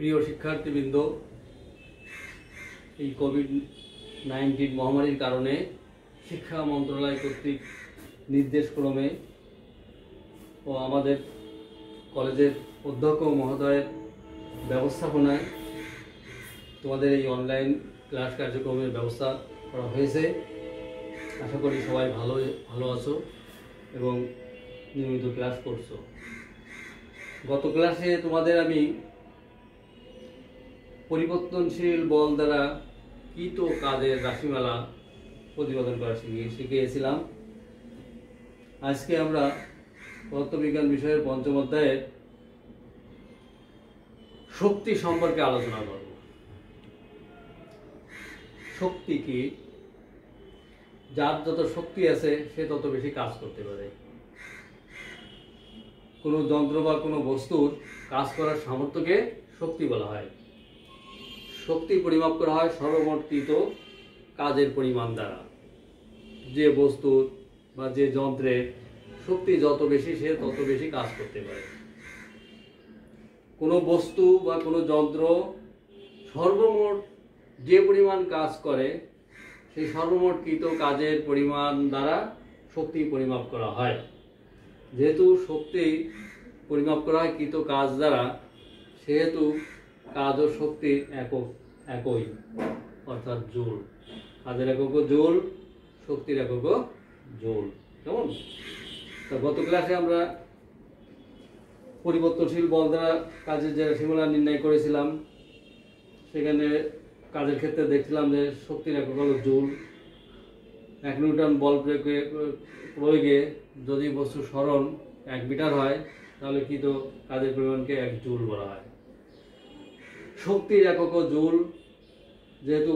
প্রিয় শিক্ষার্থীবৃন্দ, এই কোভিড-19 মহামারীর কারণে শিক্ষা মন্ত্রণালয় কর্তৃক নির্দেশক্রমে ও আমাদের কলেজের অধ্যক্ষ মহোদয়ের ব্যবস্থাপনায় তোমাদের এই অনলাইন ক্লাস কার্যক্রমের ব্যবস্থা করা হয়েছে। আশা করি সবাই ভালো আছো এবং নিয়মিত ক্লাস করছো। গত ক্লাসে তোমাদের আমি পরিবর্তনশীল বল দ্বারা কৃত কাজের রাশিমালা প্রতিপাদন করা শিখিয়েছিলাম। আজকে আমরা পদার্থবিজ্ঞান বিষয়ের পঞ্চম অধ্যায়ের শক্তি সম্পর্কে আলোচনা করব। শক্তি কি? যার যত শক্তি আছে সে তত বেশি কাজ করতে পারে। কোনো যন্ত্র বা কোনো বস্তুর কাজ করার সামর্থ্যকে শক্তি বলা হয়। শক্তি পরিমাপ করা হয় সর্বমোটকৃত কাজের পরিমাণ দ্বারা। যে বস্তুর বা যে যন্ত্রের শক্তি যত বেশি সে তত বেশি কাজ করতে পারে। কোনো বস্তু বা কোনো যন্ত্র সর্বমোট যে পরিমাণ কাজ করে সেই সর্বমোটকৃত কাজের পরিমাণ দ্বারা শক্তি পরিমাপ করা হয়। যেহেতু শক্তি পরিমাপ করা হয় কৃত কাজ দ্বারা, সেহেতু কাজ ও শক্তির একক একই, অর্থাৎ জুল। কাজের এককও জুল, শক্তির এককও জুল। কেমন? তো গত ক্লাসে আমরা পরিবর্তনশীল বল দ্বারা কাজের যে রাশিমালা নির্ণয় করেছিলাম, সেখানে কাজের ক্ষেত্রে দেখছিলাম যে শক্তির একক হলো জুল। 1 নিউটন বল প্রয়োগে যদি বস্তু সরণ 1 মিটার হয়, তাহলে কৃত কাজের পরিমাণকে 1 জুল বলা হয়। শক্তির এককও জুল, যেহেতু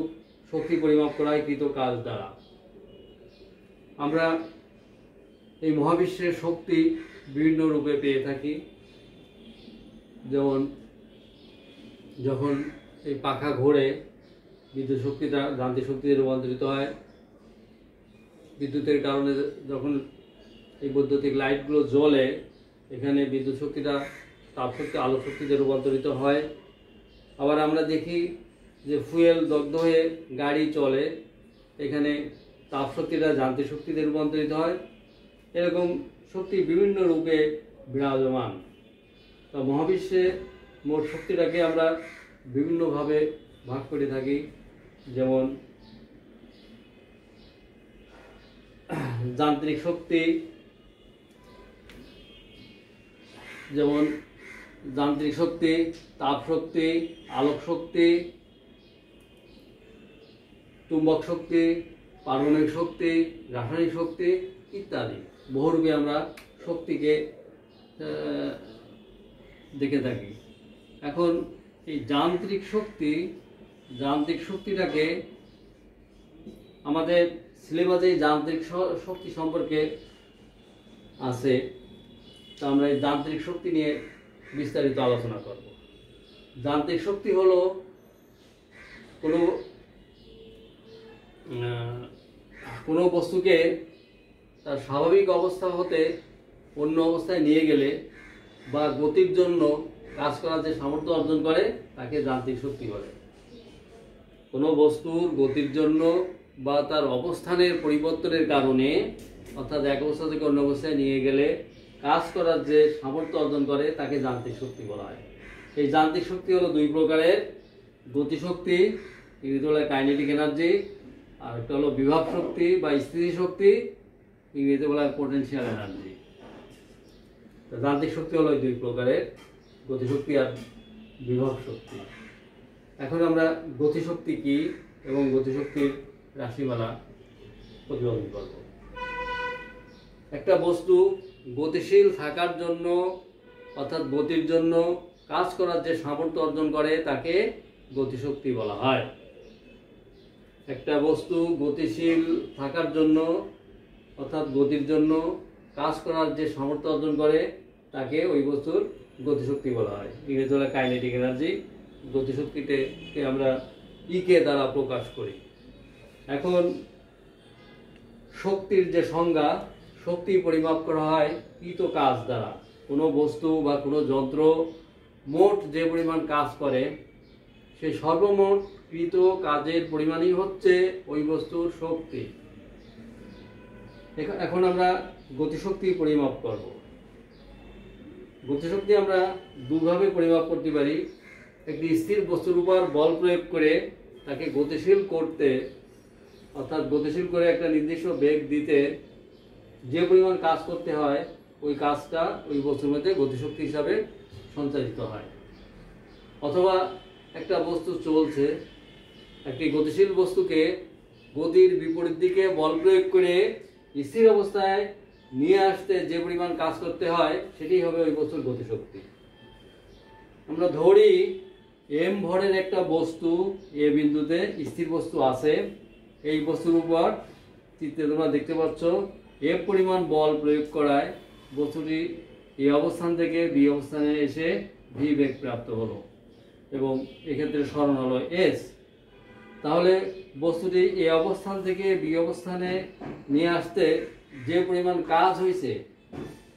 শক্তি পরিমাপ করা হয় কৃত কাজ দ্বারা। আমরা এই মহাবিশ্বের শক্তি বিভিন্ন রূপে পেয়ে থাকি। যেমন যখন এই পাখা ঘোরে, বিদ্যুৎ শক্তিটা যান্ত্রিক শক্তিতে রূপান্তরিত হয়। বিদ্যুতের কারণে যখন এই বৈদ্যুতিক লাইটগুলো জ্বলে, এখানে বিদ্যুৎ শক্তিটা তাপশক্তি আলোক শক্তিতে রূপান্তরিত হয়। আবার আমরা দেখি যে ফুয়েল দগ্ধ হয়ে গাড়ি চলে, এখানে তাপশক্তিটা যান্ত্রিক শক্তিতে রূপান্তরিত হয়। এরকম শক্তি বিভিন্ন রূপে বিরাজমান। তো মহাবিশ্বে মোট শক্তিটাকে আমরা বিভিন্নভাবে ভাগ করে থাকি। যেমন যান্ত্রিক শক্তি, তাপ শক্তি, আলোক শক্তি, চুম্বক শক্তি, পারমাণবিক শক্তি, রাসায়নিক শক্তি ইত্যাদি বহুরূপে আমরা শক্তিকে দেখে থাকি। এখন এই যান্ত্রিক শক্তিটাকে আমাদের সিলেবাসে যান্ত্রিক শক্তি সম্পর্কে আছে। তা আমরা এই যান্ত্রিক শক্তি নিয়ে বিস্তারিত আলোচনা করব। যান্ত্রিক শক্তি হলো কোনো বস্তুকে তার স্বাভাবিক অবস্থা হতে অন্য অবস্থায় নিয়ে গেলে বা গতির জন্য কাজ করার যে সামর্থ্য অর্জন করে তাকে যান্ত্রিক শক্তি বলে। কোনো বস্তুর গতির জন্য বা তার অবস্থানের পরিবর্তনের কারণে, অর্থাৎ এক অবস্থা থেকে অন্য অবস্থায় নিয়ে গেলে কাজ করার যে সামর্থ্য অর্জন করে তাকে যান্ত্রিক শক্তি বলা হয়। এই যান্ত্রিক শক্তি হলো 2 প্রকারের। গতিশক্তি, ইংরেজিতে বলা হয় কাইনেটিক এনার্জি, আর একটা হলো বিভব শক্তি বা স্থিতি শক্তি, ইংরেজিতে বলা হয় পোটেনশিয়াল এনার্জি। তো যান্ত্রিক শক্তি হলো 2 প্রকারের, গতিশক্তি আর বিভব শক্তি। এখন আমরা গতিশক্তি কি এবং গতিশক্তির রাশিমালা প্রতিপাদন করব। একটা বস্তু গতিশীল থাকার জন্য, অর্থাৎ গতির জন্য কাজ করার যে সামর্থ্য অর্জন করে তাকে গতিশক্তি বলা হয়। একটা বস্তু গতিশীল থাকার জন্য, অর্থাৎ গতির জন্য কাজ করার যে সামর্থ্য অর্জন করে তাকে ওই বস্তুর গতিশক্তি বলা হয়। ইংরেজি বলা কাইনেটিক এনার্জি। গতিশক্তিকে আমরা ইকে দ্বারা প্রকাশ করি। এখন শক্তির যে সংজ্ঞা, শক্তি পরিমাপ করা হয় কৃত কাজ দ্বারা। কোনো বস্তু বা কোনো যন্ত্র মোট যে পরিমাণ কাজ করে সেই সর্বমোট কৃত কাজের পরিমাণই হচ্ছে ওই বস্তুর শক্তি। এখন আমরা গতিশক্তি পরিমাপ করব। গতিশক্তি আমরা দুভাবে পরিমাপ করতে পারি। একটি স্থির বস্তুর উপর বল প্রয়োগ করে তাকে গতিশীল করতে, অর্থাৎ গতিশীল করে একটা নির্দিষ্ট বেগ দিতে যে পরিমাণ কাজ করতে হয় ওই কাজটা ওই বস্তুর মধ্যে গতিশক্তি হিসাবে সঞ্চালিত হয়। অথবা একটা বস্তু চলছে, একটি গতিশীল বস্তুকে গতির বিপরীত দিকে বল প্রয়োগ করে স্থির অবস্থায় নিয়ে আসতে যে পরিমাণ কাজ করতে হয় সেটি হবে ওই বস্তুর গতিশক্তি। আমরা ধরি এম ভরের একটা বস্তু এ বিন্দুতে স্থির বস্তু আছে। এই বস্তুর উপর চিত্রে তোমরা দেখতে পাচ্ছ এফ পরিমাণ বল প্রয়োগ করায় বস্তুটি এ অবস্থান থেকে বি অবস্থানে এসে ভি বেগ প্রাপ্ত হলো এবং এক্ষেত্রে সরণ হলো এস। তাহলে বস্তুটি এ অবস্থান থেকে বি অবস্থানে নিয়ে আসতে যে পরিমাণ কাজ হয়েছে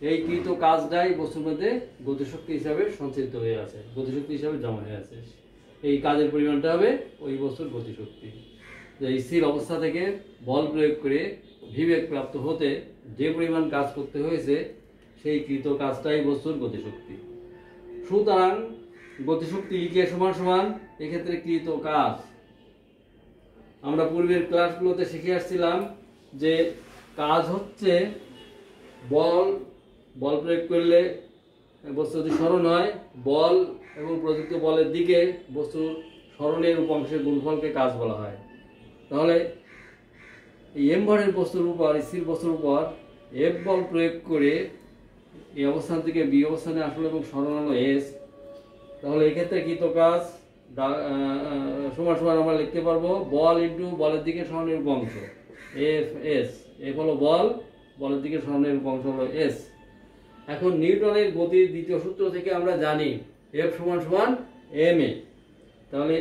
এই কৃত কাজটাই বস্তুর মধ্যে গতিশক্তি হিসাবে সঞ্চিত হয়ে আছে, গতিশক্তি হিসাবে জমা হয়ে আছে। এই কাজের পরিমাণটা হবে ওই বস্তুর গতিশক্তি। যে স্থির অবস্থা থেকে বল প্রয়োগ করে ভিবেগ প্রাপ্ত হতে যে পরিমাণ কাজ করতে হয়েছে সেই কৃত কাজটাই বস্তুর গতিশক্তি। সুতরাং গতিশক্তি কে সমান সমান এক্ষেত্রে কৃত কাজ। আমরা পূর্বের ক্লাসগুলোতে শিখে আসছিলাম যে কাজ হচ্ছে বল প্রয়োগ করলে বস্তু যদি সরণ হয়, বল এবং প্রযুক্ত বলের দিকে বস্তুর সরণের উপাংশের গুণফলকে কাজ বলা হয়। তাহলে এই এম ভরের বস্তুর উপর, স্থির বস্তুর উপর এফ বল প্রয়োগ করে এই অবস্থান থেকে বি অবস্থানে আসলো এবং সরণ হলো এস। তাহলে এক্ষেত্রে কৃত কাজ সমান সমান আমরা লিখতে পারবো বল ইন্টু বলের দিকে সরণের উপাংশ এফ এস। এফ হলো বল, বলের দিকে সরণের উপাংশ হলো এস। এখন নিউটনের গতির দ্বিতীয় সূত্র থেকে আমরা জানি এফ সমান সমান এম এ। তাহলে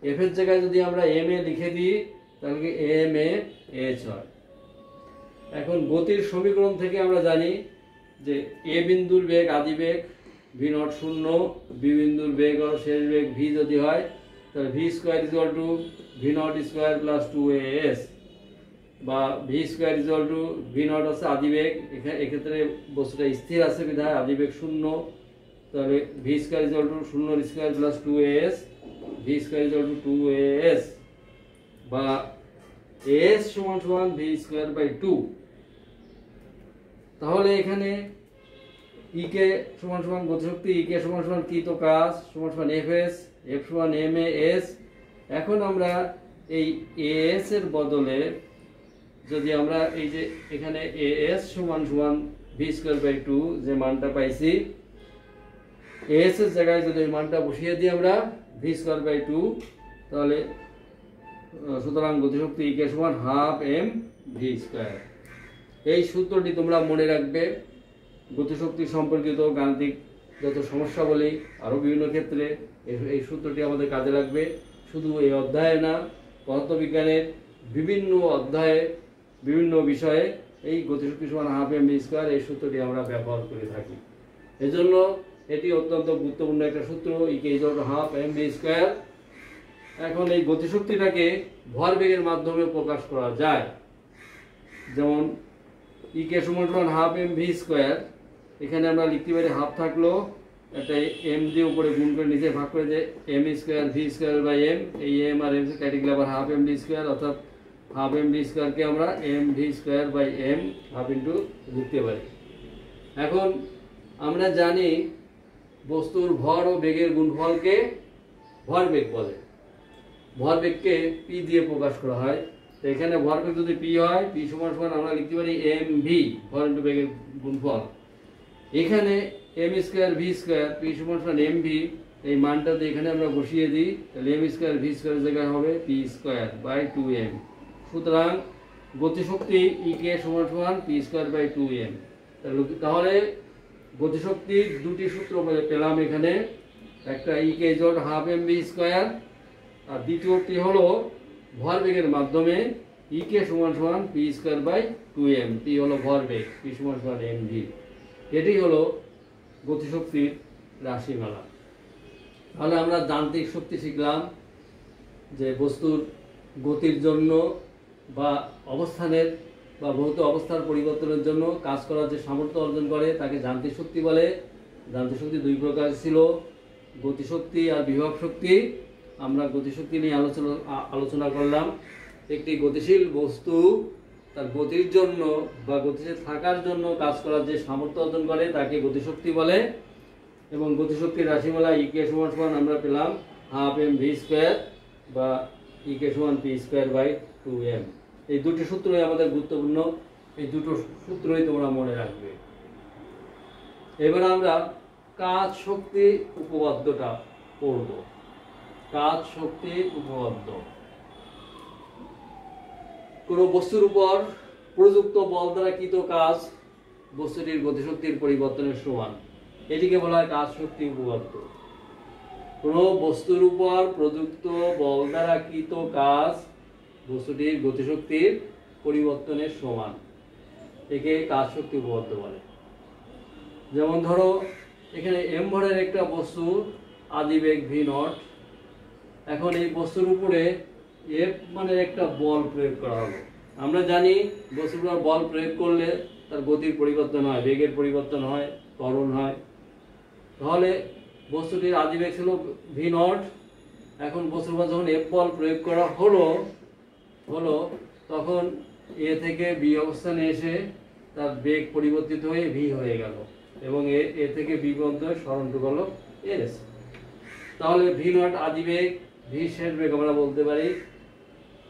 এফ এর জায়গায় যদি আমরা এম এ লিখে দিই তাহলে এম এ এইচ হয়। এখন গতির সমীকরণ থেকে আমরা জানি যে এ বিন্দুর বেগ আদি বেগ ভি নট শূন্য, বি বিন্দুর বেগ আর শেষ বেগ ভি যদি হয় তাহলে v square equal two V naught square plus 2as, বা V square equal two V naught আছে আদি বেগ, এক্ষেত্রে বস্তুটা স্থির আছে বিধায় আদি বেগ শূন্য। তাহলে ভি স্কোয়ার ইকুয়াল টু শূন্যর square plus 2as, v square equal to 2as, বা as সমান সমান ভি স্কোয়ার বাই 2। তাহলে এখানে ই কে সমান সমান গতিশক্তি, ই কে সমান সমান কৃত কাজ সমান সমান এফ এস, এফ সমান এম এ এস। এখন আমরা এই এস এর বদলে যদি আমরা এই যে এখানে এস সমান সমান ভি স্কোয়ার বাই 2 যে মানটা পাইছি, এস এর জায়গায় যদি এই মানটা বসিয়ে দিই আমরা ভি স্কোয়ার বাই 2, তাহলে সুতরাং গতিশক্তি ই কে সমান হাফ এম ভি স্কোয়ার। এই সূত্রটি তোমরা মনে রাখবে। গতিশক্তি সম্পর্কিত গাণিতিক যত সমস্যা বলি আরও বিভিন্ন ক্ষেত্রে এই সূত্রটি আমাদের কাজে লাগবে। শুধু এই অধ্যায়ে না, পদার্থবিজ্ঞানের বিভিন্ন অধ্যায়ে বিভিন্ন বিষয়ে এই গতিশক্তি সমান হাফ এম ভি স্কোয়ার এই সূত্রটি আমরা ব্যবহার করে থাকি। এজন্য এটি অত্যন্ত গুরুত্বপূর্ণ একটা সূত্র, E K equal to half m v square. এখন এই গতিশক্তিটাকে ভরবেগের মাধ্যমে প্রকাশ করা যায়। যেমন ই কে সমান সমান হাফ এম ভি স্কোয়ার, এখানে আমরা লিখতে পারি হাফ থাকলো একটা এম দিয়ে উপরে গুণ করে নিচে ভাগ করে যে m square v square by m, এই এম আর এম কেটে গেলে আবার হাফ এম ভি স্কোয়ার, অর্থাৎ হাফ এম ভি স্কোয়ারকে আমরা m v square by m half into লিখতে পারি। এখন আমরা জানি বস্তুর ভর ও বেগের গুণফলকে ভরবেগ বলে। ভরবেগকে পি দিয়ে প্রকাশ করা হয়। তো এখানে ভরবেগ যদি পি হয়, পি সমান সমান আমরা লিখতে পারি এম ভি, ভর ইন্টু বেগের গুণফল। এখানে m square v square p সমান সমান এম ভি, এই মানটাতে এখানে আমরা বসিয়ে দিই তাহলে এম স্কোয়ার ভি স্কোয়ারের জায়গায় হবে পি স্কোয়ার বাই 2m। সুতরাং গতিশক্তি ই কে সমান সমান পি স্কোয়ার বাই 2m। তাহলে গতিশক্তির দুটি সূত্র পেলাম এখানে, একটা E K equal to half m v square, আর দ্বিতীয়টি হলো ভরবেগের মাধ্যমে ই কে সমান সমান P square by 2m। P হলো ভরবেগ, পি সমান সমান এম ভি। এটি হলো গতিশক্তির রাশিমালা। তাহলে আমরা যান্ত্রিক শক্তি শিখলাম যে বস্তুর গতির জন্য বা অবস্থানের বা ভৌত অবস্থার পরিবর্তনের জন্য কাজ করার যে সামর্থ্য অর্জন করে তাকে যান্ত্রিক শক্তি বলে। যান্ত্রিক শক্তি দুই প্রকার ছিল, গতিশক্তি আর বিভব শক্তি। আমরা গতিশক্তি নিয়ে আলোচনা করলাম। একটি গতিশীল বস্তু তার গতির জন্য বা গতিশীল থাকার জন্য কাজ করার যে সামর্থ্য অর্জন করে তাকে গতিশক্তি বলে। এবং গতিশক্তির রাশিমালা ইকে সমান সমান আমরা পেলাম হাফ এম ভি স্কোয়ার বা ইকে সমান পি স্কোয়ার বাই 2m। এই দুটি সূত্রই আমাদের গুরুত্বপূর্ণ, এই দুটো সূত্রই তোমরা মনে রাখবে। এবার আমরা কাজ শক্তি উপপাদ্যটা পড়ব। কাজ শক্তি উপপাদ্য। কোনো বস্তুর উপর প্রযুক্ত বল দ্বারা কৃত কাজ বস্তুটির গতিশক্তির পরিবর্তনের সমান, এটিকে বলা হয় কাজ শক্তি উপপাদ্য। কোনো বস্তুর উপর প্রযুক্ত বল দ্বারা কৃত কাজ বস্তুটির গতিশক্তির পরিবর্তনের সমান, একে কাজ শক্তি উপপাদ্য বলে। যেমন ধরো এখানে এম ভরের একটা বস্তুর আদিবেগ ভি নট। এখন এই বস্তুর উপরে এফ মানে একটা বল প্রয়োগ করা হলো। আমরা জানি বস্তুর উপর বল প্রয়োগ করলে তার গতির পরিবর্তন হয়, বেগের পরিবর্তন হয়, ত্বরণ হয়। তাহলে বস্তুটির আদিবেগ ছিল ভি নট। এখন বস্তুর উপর যখন এফ বল প্রয়োগ করা হলো তখন এ থেকে বি অবস্থানে এসে তার বেগ পরিবর্তিত হয়ে ভি হয়ে গেল এবং এ থেকে বি পর্যন্ত সরণটুকু হলো এস। তাহলে ভি নট আদিবেগ, ভি শেষ বেগ আমরা বলতে পারি।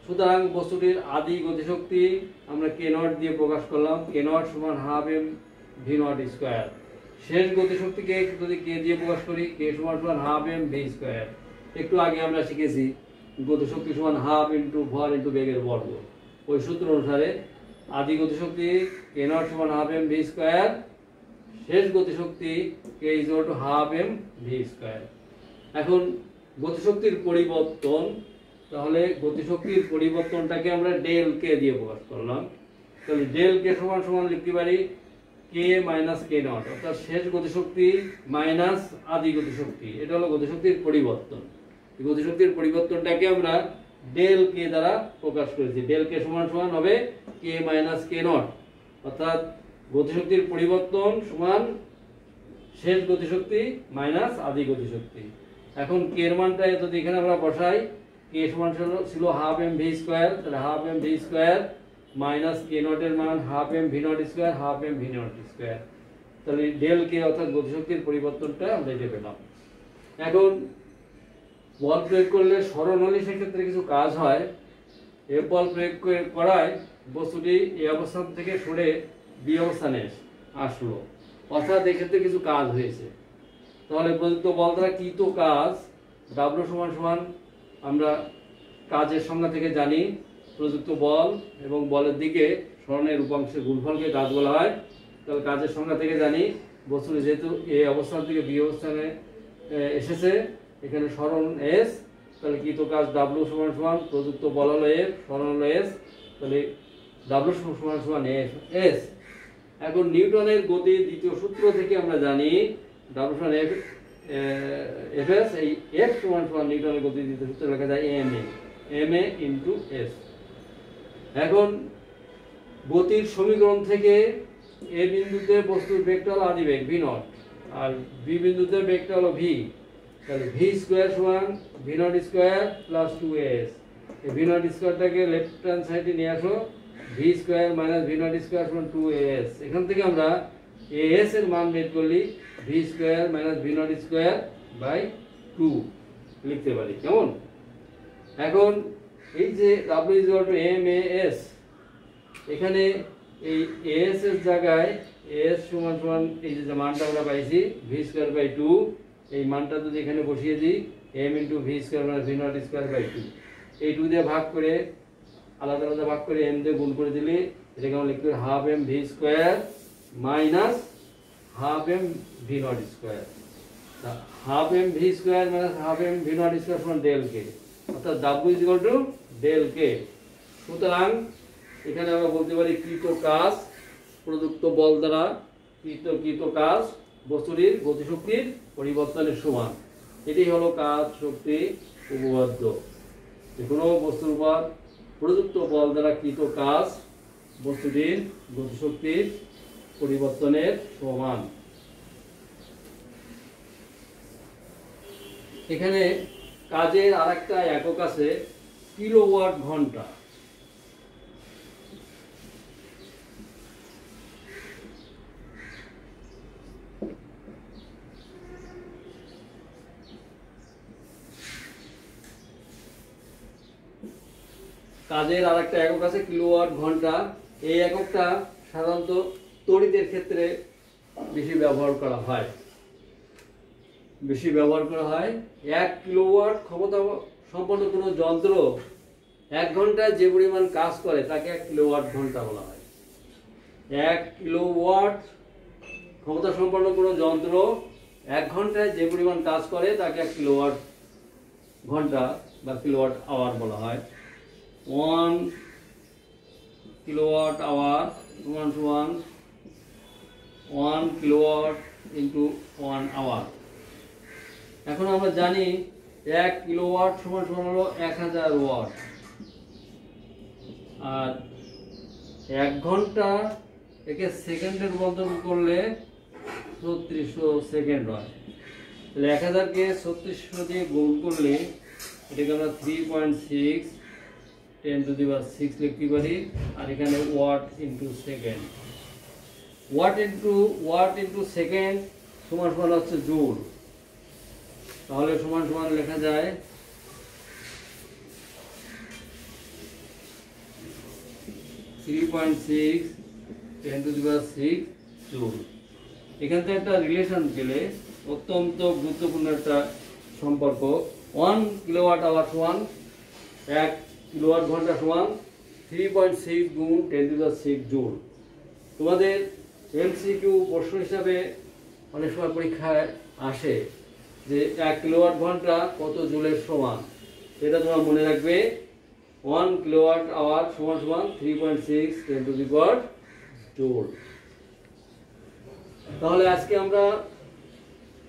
সুতরাং বস্তুটির আদি গতিশক্তি আমরা কে নট দিয়ে প্রকাশ করলাম। কে নট সমান half m v naught square. শেষ গতিশক্তিকে যদি কে দিয়ে প্রকাশ করি, কে সমান হাফ এম ভি স্কোয়ার। একটু আগে আমরা শিখেছি গতিশক্তি সমান হাফ ইন্টু ভর ইন্টু বেগের বর্গ। ওই সূত্র অনুসারে আদি গতিশক্তি কে নট সমান হাফ এম ভি স্কোয়ার, শেষ গতিশক্তি K is equal to half m v square. এখন গতিশক্তির পরিবর্তন, তাহলে গতিশক্তির পরিবর্তনটাকে আমরা ডেল কে দিয়ে প্রকাশ করলাম। তাহলে ডেল কে সমান সমান লিখতে পারি কে মাইনাস কে নট, অর্থাৎ শেষ গতিশক্তি মাইনাস আদি গতিশক্তি। এটা হলো গতিশক্তির পরিবর্তন। গতিশক্তির পরিবর্তনটাকে আমরা ডেল কে দ্বারা প্রকাশ করেছি। ডেল কে সমান সমান হবে কে মাইনাস কে নট, অর্থাৎ গতিশক্তির পরিবর্তন সমান শেষ গতিশক্তি মাইনাস আদি গতিশক্তি। এখন কে এর মানটা যদি এখানে আমরা বসাই, কে সমান ছিল হাফ এম ভি স্কোয়ার, তাহলে half m v square minus k naught এর মান half m v naught square, half m v naught square. তাহলে ডেল কে অর্থাৎ গতিশক্তির পরিবর্তনটা আমরা এটা পেলাম। এখন বল প্রয়োগ করলে সরণ হলে সেক্ষেত্রে কিছু কাজ হয়। এ বল প্রয়োগ করায় বস্তুটি এই অবস্থান থেকে সরে বি অবস্থানে আসলো, অর্থাৎ এক্ষেত্রে কিছু কাজ হয়েছে। তাহলে প্রযুক্ত বল দ্বারা কৃত কাজ ডাব্লিউ সমান সমান আমরা কাজের সংজ্ঞা থেকে জানি প্রযুক্ত বল এবং বলের দিকে সরণের উপাংশের গুণফলকে কাজ বলা হয়। তাহলে কাজের সংজ্ঞা থেকে জানি বস্তুটি যেহেতু এই অবস্থান থেকে বি অবস্থানে এসেছে, এখানে সরণ এস, তাহলে কৃত কাজ ডাব্লিউ সমান সমান প্রযুক্ত বল হলো এফ, সরণ হলো এস, তাহলে ডাব্লিউ সমান সমান এস। এখন নিউটনের গতির দ্বিতীয় সূত্র থেকে আমরা জানি ডাব্লিউ সমান এফ এস, এই এফ সমান সমান নিউটনের গতির দ্বিতীয় সূত্রে লেখা যায় এম এ ইন্টু এস। এখন গতির সমীকরণ থেকে এ বিন্দুতে বস্তুর বেগটা হলো আদিবেগ ভি নট, আর বি বিন্দুতে বেগটা হলো ভি। তাহলে ভি স্কোয়ার সমান V naught square plus 2s। এই ভি নট স্কোয়ারটাকে লেফট হ্যান্ড সাইডে নিয়ে আসো, V square minus v naught square সমান 2s। এখান থেকে আমরা as এর মান বের করলি v square minus v naught square by 2 লিখতে পারি। কেমন? এখন এই যে w is equal to m a s, এখানে এই as এর জায়গায় as সমান সমান এই যে মানটা আমরা পাইছি ভি স্কোয়ার বাই 2, এই মানটা যদি এখানে বসিয়ে দিই m into v square minus v naught square by 2, এই 2 দিয়ে ভাগ করে আলাদা আলাদা ভাগ করে m দিয়ে গুণ করে দিলে এটাকে আমরা লিখতে পারি half m v square minus half m v naught square. Half m v square minus half m v naught square সমান ডেল কে, অর্থাৎ w is equal to del K. সুতরাং এখানে আমরা বলতে পারি কৃত কাজ প্রযুক্ত বল দ্বারা কৃত কাজ বস্তুটির গতিশক্তির পরিবর্তনের সমান। এটি হলো কাজ শক্তি উপপাদ্য। যে কোনো বস্তুর উপর প্রযুক্ত বল দ্বারা কৃত কাজ বস্তুটির গতিশক্তির পরিবর্তনের সমান। এখানে কাজের আরেকটা একক আছে কিলোওয়াট ঘন্টা। কাজের আরেকটা একক আছে কিলোওয়াট ঘন্টা। এই এককটা সাধারণত তড়িতের ক্ষেত্রে বেশি ব্যবহার করা হয়। 1 কিলোওয়াট ক্ষমতা সম্পন্ন কোনো যন্ত্র 1 ঘন্টায় যে পরিমাণ কাজ করে তাকে 1 কিলোওয়াট ঘন্টা বলা হয়। 1 কিলোওয়াট ক্ষমতা সম্পন্ন কোনো যন্ত্র 1 ঘন্টায় যে পরিমাণ কাজ করে তাকে 1 কিলোওয়াট ঘন্টা বা কিলোওয়াট আওয়ার বলা হয়। 1 কিলোওয়াট আওয়ার সমান 1 কিলোওয়াট ইন্টু 1 আওয়ার। এখন আমরা জানি 1 কিলোওয়াট সমান হলো 1000 ওয়াট, আর 1 ঘন্টা একে সেকেন্ডে রূপান্তর করলে 3600 সেকেন্ড হয়। তাহলে 1000কে 3600 দিয়ে গুণ করলে এটাকে আমরা 3.6 10 টু দি পাওয়ার 6 লিখতে পারি। আর এখানে watt into second, watt into second সমান হচ্ছে জুল। তাহলে সমান লেখা যায় 3.6 10 টু দি পাওয়ার 6 জুল। এখান থেকে একটা রিলেশন পেলে, অত্যন্ত গুরুত্বপূর্ণ একটা সম্পর্ক। 1 কিলোওয়াট আওয়ার সমান 1 কিলোওয়াট ঘন্টা সমান 3.6 গুণ 10 টু দি পাওয়ার 6 জুল। তোমাদের এমসিকিউ প্রশ্ন হিসাবে অনেক সময় পরীক্ষায় আসে যে 1 কিলোওয়াট ঘন্টা কত জুলের সমান। এটা তোমরা মনে রাখবে, 1 কিলোওয়াট আওয়ার সমান 3.6 10 টু দি পাওয়ার জুল। তাহলে আজকে আমরা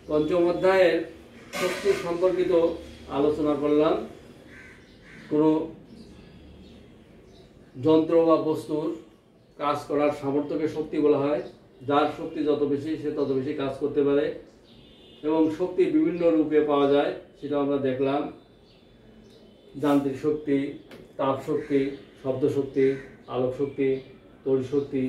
পঞ্চম অধ্যায়ের শক্তি সম্পর্কিত আলোচনা করলাম। কোনো যন্ত্র বা বস্তুর কাজ করার সামর্থ্যকে শক্তি বলা হয়। যার শক্তি যত বেশি সে তত বেশি কাজ করতে পারে, এবং শক্তি বিভিন্ন রূপে পাওয়া যায় সেটা আমরা দেখলাম। যান্ত্রিক শক্তি, তাপ শক্তি, শব্দ শক্তি, আলোক শক্তি, তড়িৎ শক্তি,